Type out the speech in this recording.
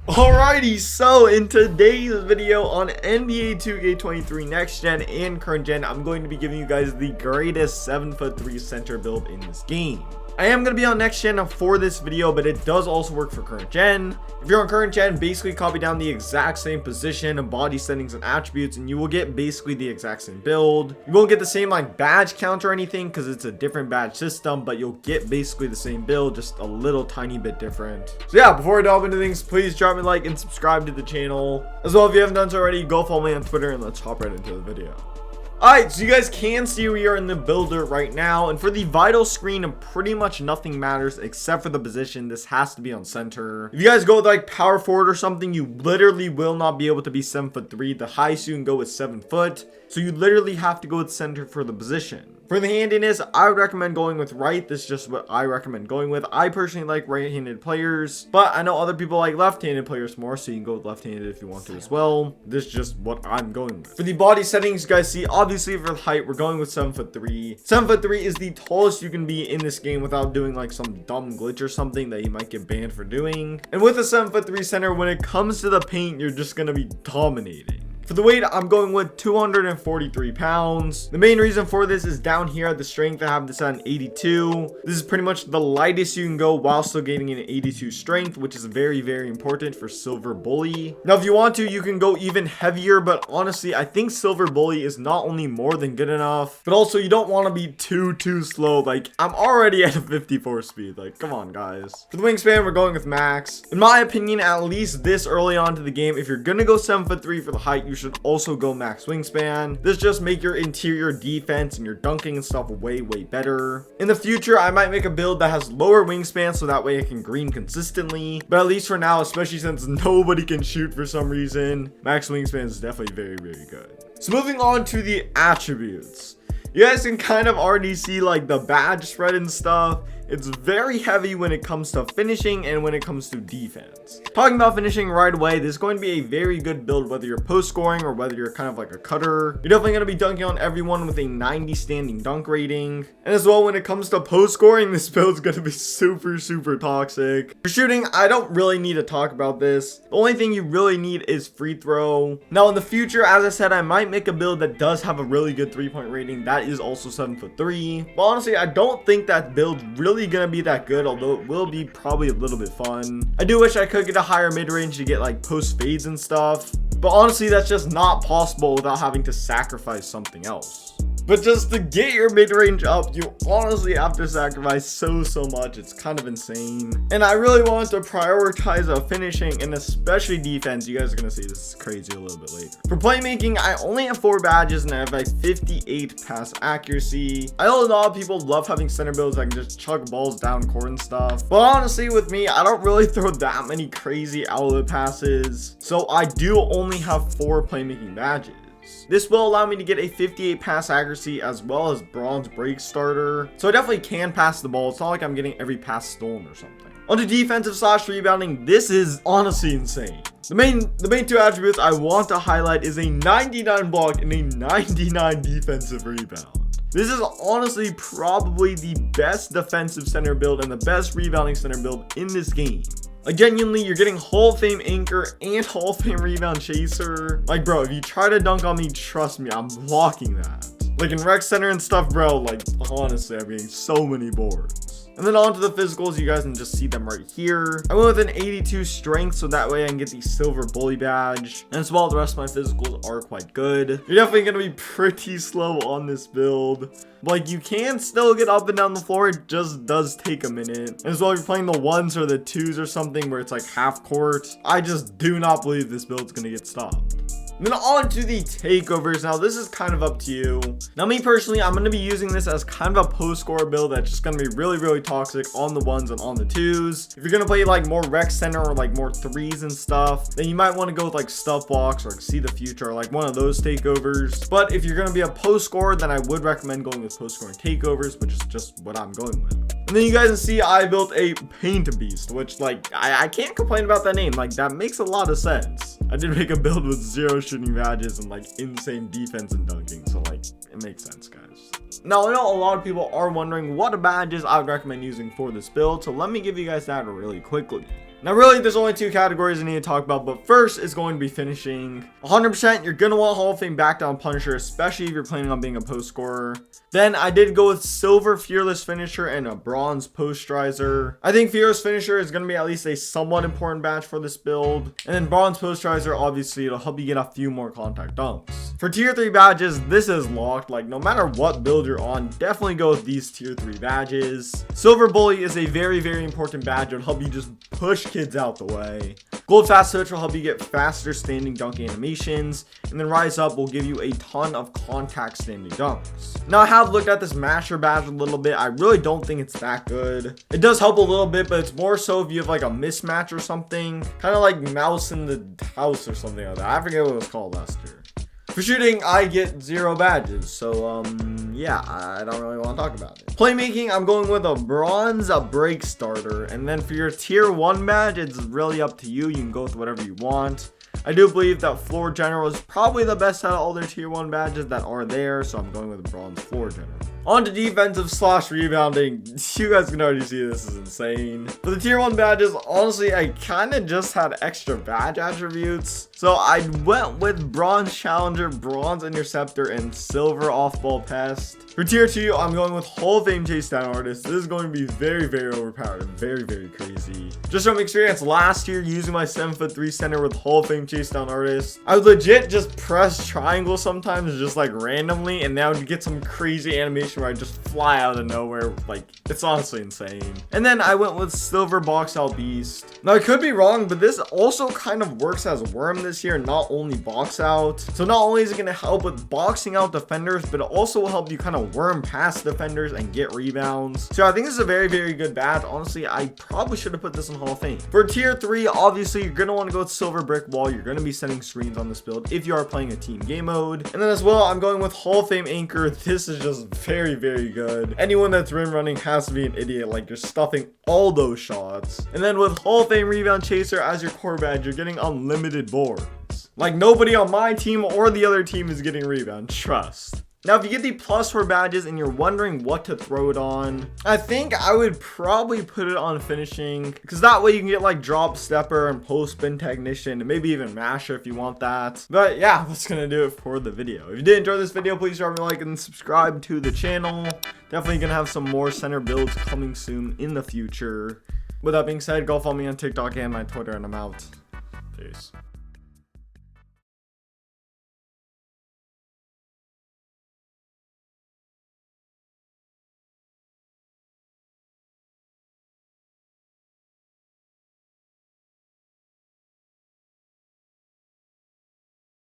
Alrighty, so in today's video on NBA 2K23 Next Gen and Current Gen, I'm going to be giving you guys the greatest 7'3" center build in this game. I am going to be on Next Gen for this video, but it does also work for Current Gen. If you're on Current Gen, basically copy down the exact same position, body settings, and attributes, and you will get basically the exact same build. You won't get the same like badge count or anything because it's a different badge system, but you'll get basically the same build, just a little tiny bit different. So yeah, before I delve into things, please drop me a like and subscribe to the channel. As well, if you haven't done so already, go follow me on Twitter and let's hop right into the video. Alright, so you guys can see we are in the builder right now, and for the vital screen, pretty much nothing matters except for the position. This has to be on center. If you guys go with like power forward or something, you literally will not be able to be 7'3". The highest you can go is 7 foot, so you literally have to go with center for the position. For the handiness, I would recommend going with right. This is just what I recommend going with. I personally like right-handed players, but I know other people like left-handed players more, so you can go with left-handed if you want to as well. This is just what I'm going with. For the body settings, you guys see, obviously for the height, we're going with 7'3". 7'3" is the tallest you can be in this game without doing like some dumb glitch or something that you might get banned for doing. And with a 7'3" center, when it comes to the paint, you're just gonna be dominating. For the weight, I'm going with 243 pounds. The main reason for this is down here at the strength, I have this at an 82. This is pretty much the lightest you can go while still getting an 82 strength, which is very, very important for Silver Bully. Now, if you want to, you can go even heavier, but honestly, I think Silver Bully is not only more than good enough, but also you don't want to be too slow. Like, I'm already at a 54 speed. Like, come on, guys. For the wingspan, we're going with max. In my opinion, at least this early on to the game, if you're gonna go 7'3" for the height, you should also go max wingspan. This just make your interior defense and your dunking and stuff way better. In the future, I might make a build that has lower wingspan so that way I can green consistently, but at least for now, especially since nobody can shoot for some reason, max wingspan is definitely very good. So moving on to the attributes, you guys can kind of already see like the badge spread and stuff. It's very heavy when it comes to finishing and when it comes to defense. Talking about finishing right away, this is going to be a very good build whether you're post scoring or whether you're kind of like a cutter. You're definitely going to be dunking on everyone with a 90 standing dunk rating. And as well, when it comes to post scoring, this build is going to be super toxic. For shooting, I don't really need to talk about this. The only thing you really need is free throw. Now in the future, as I said, I might make a build that does have a really good 3-point rating. That is also 7'3". But honestly, I don't think that build really gonna be that good, although it will be probably a little bit fun. I do wish I could get a higher mid-range to get like post fades and stuff, but honestly that's just not possible without having to sacrifice something else. But just to get your mid-range up, you honestly have to sacrifice so much. It's kind of insane. And I really want to prioritize finishing and especially defense. You guys are going to see this is crazy a little bit later. For playmaking, I only have 4 badges and I have like 58 pass accuracy. I know a lot of people love having center builds that can just chuck balls down court and stuff. But honestly, with me, I don't really throw that many crazy outlet passes. So I do only have 4 playmaking badges. This will allow me to get a 58 pass accuracy as well as bronze break starter. So I definitely can pass the ball. It's not like I'm getting every pass stolen or something. On to defensive / rebounding, this is honestly insane. The main 2 attributes I want to highlight is a 99 block and a 99 defensive rebound. This is honestly probably the best defensive center build and the best rebounding center build in this game. Like genuinely, you're getting Hall of Fame anchor and Hall of Fame rebound chaser. Like bro, if you try to dunk on me, trust me, I'm blocking that. Like in rec center and stuff, bro, like honestly, I'm getting so many boards. And then on to the physicals, you guys can just see them right here. I went with an 82 strength, so that way I can get the Silver Bully badge. And as well, the rest of my physicals are quite good. You're definitely going to be pretty slow on this build. But like, you can still get up and down the floor. It just does take a minute. And as well, if you're playing the 1s or the 2s or something where it's like half court, I just do not believe this build's going to get stopped. And then on to the takeovers. Now this is kind of up to you. Now me personally, I'm going to be using this as kind of a post score build that's just going to be really toxic on the 1s and on the 2s. If you're going to play like more rec center or like more 3s and stuff, then you might want to go with like stuff blocks or like see the future or like one of those takeovers. But if you're going to be a post scorer, then I would recommend going with post scoring takeovers, which is just what I'm going with. And then you guys can see I built a paint beast, which like I can't complain about that name. Like that makes a lot of sense. I did make a build with 0 shooting badges and like insane defense and dunking, so like it makes sense, guys. Now I know a lot of people are wondering what badges I would recommend using for this build, so let me give you guys that really quickly. Now really, there's only 2 categories I need to talk about, but first is going to be finishing. 100% you're going to want Hall of Fame back down Punisher, especially if you're planning on being a post scorer. Then I did go with Silver Fearless Finisher and a Bronze Posterizer. I think Fearless Finisher is going to be at least a somewhat important badge for this build. And then Bronze Posterizer, obviously, it'll help you get a few more contact dunks. For tier 3 badges, this is locked. Like, no matter what build you're on, definitely go with these tier 3 badges. Silver Bully is a very, very important badge. It'll help you just push kids out the way. Gold Fast Switch will help you get faster standing dunk animations, and then Rise Up will give you a ton of contact standing dunks. Now I have looked at this Masher badge a little bit. I really don't think it's that good. It does help a little bit, but it's more so if you have like a mismatch or something, kind of like Mouse in the House or something like that. I forget what it was called last year. For shooting, I get 0 badges, so yeah, I don't really want to talk about it. Playmaking, I'm going with a Bronze Break Starter, and then for your tier 1 badge, it's really up to you. You can go with whatever you want. I do believe that Floor General is probably the best out of all their tier 1 badges that are there, so I'm going with a Bronze Floor General. On to defensive / rebounding. You guys can already see this is insane. For the tier 1 badges, honestly, I kind of just had extra badge attributes. So I went with Bronze Challenger, Bronze Interceptor, and Silver Off-Ball Pest. For tier 2, I'm going with Hall of Fame Chase Down Artist. This is going to be very, very overpowered and very, very crazy. Just from experience last year using my 7'3" center with Hall of Fame Chase Down Artist, I would legit just press triangle sometimes just like randomly, and that would get some crazy animation where I just fly out of nowhere. Like, it's honestly insane. And then I went with Silver Box Out Beast. Now I could be wrong, but this also kind of works as Worm this year, not only box out. So not only is it going to help with boxing out defenders, but it also will help you kind of worm past defenders and get rebounds. So I think this is a very, very good badge. Honestly, I probably should have put this in Hall of Fame. For tier 3, obviously you're going to want to go with Silver Brick Wall. You're going to be setting screens on this build if you are playing a team game mode. And then as well, I'm going with Hall of Fame Anchor. This is just very, very good. Anyone that's rim running has to be an idiot. Like, you're stuffing all those shots. And then with Hall of Fame Rebound Chaser as your core badge, you're getting unlimited boards. Like, nobody on my team or the other team is getting rebound, trust. Now, if you get the +4 badges and you're wondering what to throw it on, I think I would probably put it on finishing, because that way you can get like Drop Stepper and Post Spin Technician, and maybe even Masher if you want that. But yeah, that's gonna do it for the video. If you did enjoy this video, please drop me a like and subscribe to the channel. Definitely gonna have some more center builds coming soon in the future. With that being said, go follow me on TikTok and my Twitter, and I'm out. Peace.